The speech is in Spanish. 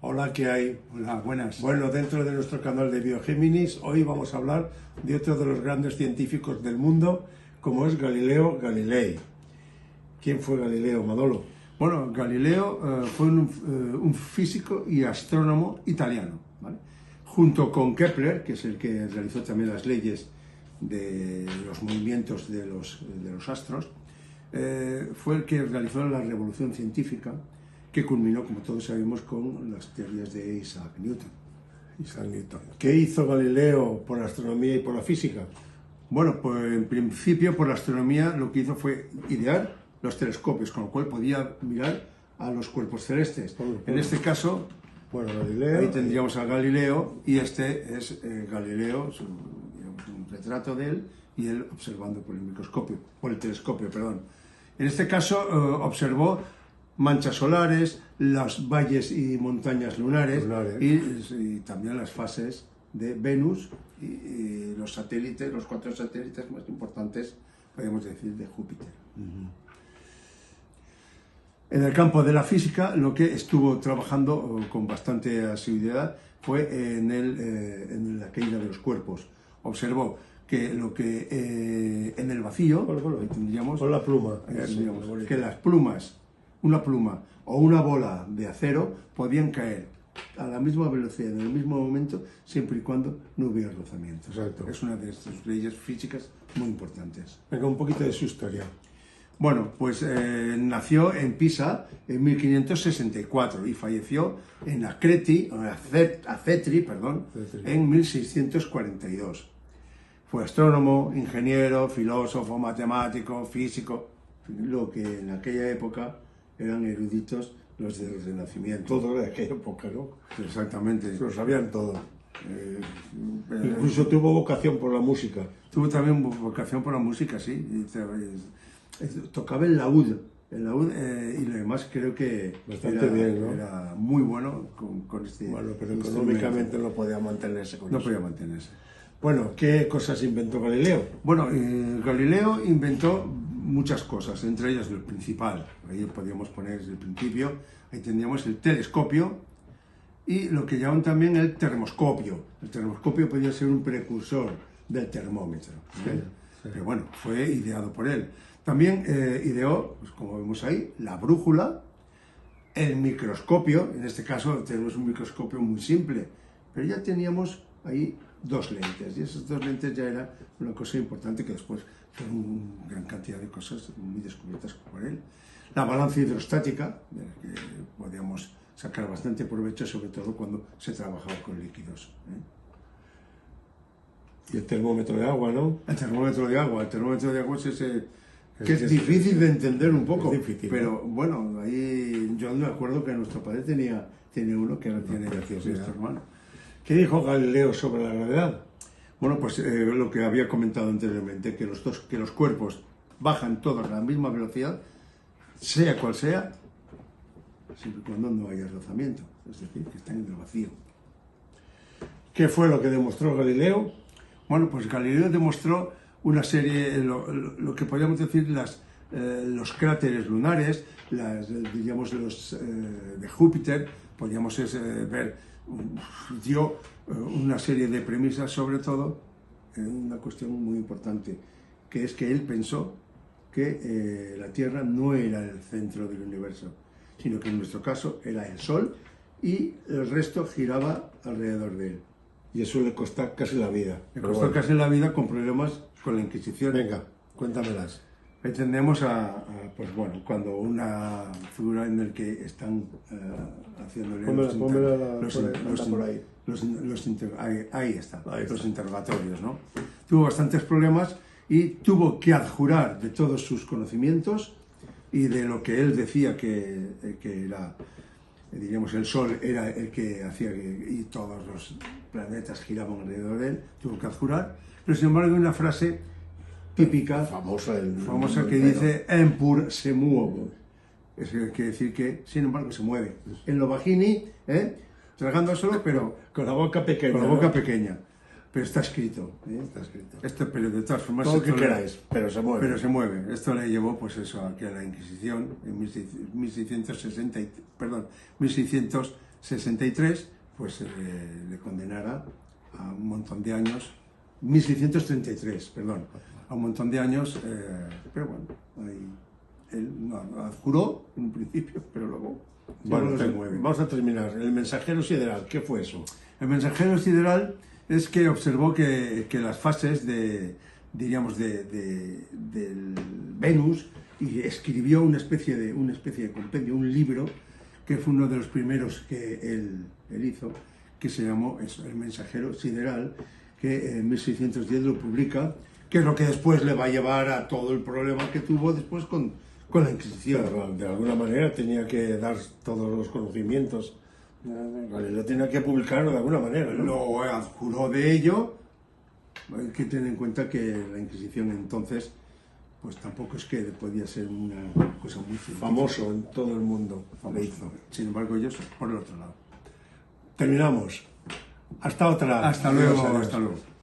Hola, ¿qué hay? Hola, buenas. Bueno, dentro de nuestro canal de Biogéminis, hoy vamos a hablar de otro de los grandes científicos del mundo, como es Galileo Galilei. ¿Quién fue Galileo, Manolo? Bueno, Galileo fue un físico y astrónomo italiano, ¿vale? Junto con Kepler, que es el que realizó también las leyes de los movimientos de los astros, fue el que realizó la revolución científica que culminó, como todos sabemos, con las teorías de Isaac Newton. ¿Qué hizo Galileo por la astronomía y por la física? Bueno, pues en principio por la astronomía lo que hizo fue idear los telescopios, con lo cual podía mirar a los cuerpos celestes. En este caso, bueno, Galileo, ahí tendríamos a Galileo, y este es Galileo, un retrato de él, y él observando por el telescopio, perdón. En este caso observó manchas solares, los valles y montañas lunares. Y también las fases de Venus y los satélites, los 4 satélites más importantes, podemos decir, de Júpiter. En el campo de la física, lo que estuvo trabajando con bastante asiduidad fue en la caída de los cuerpos. Observó que en el vacío, ahí tendríamos, con la pluma, que las plumas, una pluma o una bola de acero podían caer a la misma velocidad en el mismo momento, siempre y cuando no hubiera rozamiento. Exacto. Es una de estas leyes físicas muy importantes. Venga, un poquito de su historia. Bueno, pues nació en Pisa en 1564 y falleció en Acetri, en 1642. Fue astrónomo, ingeniero, filósofo, matemático, físico, lo que en aquella época eran eruditos los del Renacimiento. Todo de aquella época, ¿no? Exactamente. Lo sabían todo. Incluso tuvo vocación por la música. Tuvo también vocación por la música, sí. Tocaba el laúd, y lo demás creo que era muy bueno con este. Bueno, pero económicamente no podía mantenerse con eso. No podía mantenerse. Bueno, ¿qué cosas inventó Galileo? Bueno, Galileo inventó muchas cosas, entre ellas el principal. Ahí podríamos poner desde el principio, ahí tendríamos el telescopio y lo que llaman también el termoscopio. El termoscopio podía ser un precursor del termómetro, ¿eh? Sí. Pero bueno, fue ideado por él. También ideó, pues como vemos ahí, la brújula, el microscopio. En este caso tenemos un microscopio muy simple, pero ya teníamos ahí 2 lentes, y esas 2 lentes ya era una cosa importante que después fue una gran cantidad de cosas muy descubiertas por él. La balanza hidrostática, de la que podíamos sacar bastante provecho, sobre todo cuando se trabajaba con líquidos, ¿eh? Y el termómetro de agua, ¿no? El termómetro de agua es ese que es difícil de entender un poco, difícil, pero bueno, ahí yo me acuerdo que nuestro padre tiene uno que ahora tiene gracioso esto, hermano. ¿Qué dijo Galileo sobre la gravedad? Bueno, pues lo que había comentado anteriormente, que los cuerpos bajan todos a la misma velocidad, sea cual sea, siempre y cuando no haya rozamiento, es decir, que están en el vacío. ¿Qué fue lo que demostró Galileo? Bueno, pues Galileo demostró una serie, lo que podríamos decir, los cráteres lunares, diríamos los de Júpiter, podríamos ver, dio una serie de premisas, sobre todo una cuestión muy importante, que es que él pensó que la Tierra no era el centro del universo, sino que en nuestro caso era el Sol y el resto giraba alrededor de él. Y eso le costó casi la vida. Le costó casi la vida con problemas con la Inquisición. Venga, cuéntamelas. Ahí tenemos pues bueno, cuando una figura en la que están haciéndole los interrogatorios, ¿no? Tuvo bastantes problemas y tuvo que adjurar de todos sus conocimientos y de lo que él decía que era, diríamos, el Sol era el que hacía y todos los planetas giraban alrededor de él, tuvo que adjurar, pero sin embargo hay una frase típica, famosa que dice "Empur se mueve", es que quiere decir que, sin embargo, se mueve. En lo bajini, tragándoselo, pero con la boca pequeña. Con la boca pequeña. Pero está escrito. Está escrito. Pero de todas formas... Todo lo que queráis, pero se mueve. Pero se mueve. Esto le llevó, pues eso, aquí a la Inquisición en 1660, 1663, pues le condenara a un montón de años, 1633, perdón, a un montón de años, pero bueno, ahí, él juró en un principio, pero luego Bueno, se mueve. vamos a terminar. El mensajero sideral, ¿qué fue eso? El mensajero sideral es que observó que las fases diríamos, del Venus, y escribió una especie de compendio, un libro, que fue uno de los primeros que él hizo, que se llamó El mensajero sideral, que en 1610 lo publica, que es lo que después le va a llevar a todo el problema que tuvo después con la Inquisición. Pero, de alguna manera tenía que dar todos los conocimientos. Galileo tenía que publicarlo de alguna manera, ¿no? Lo adjuró de ello. Hay que tener en cuenta que la Inquisición entonces, pues tampoco es que podía ser una cosa muy Famoso en todo el mundo. famoso. Sin embargo, ellos por el otro lado. Terminamos. Hasta otra. Hasta luego. Adiós, adiós. Hasta luego.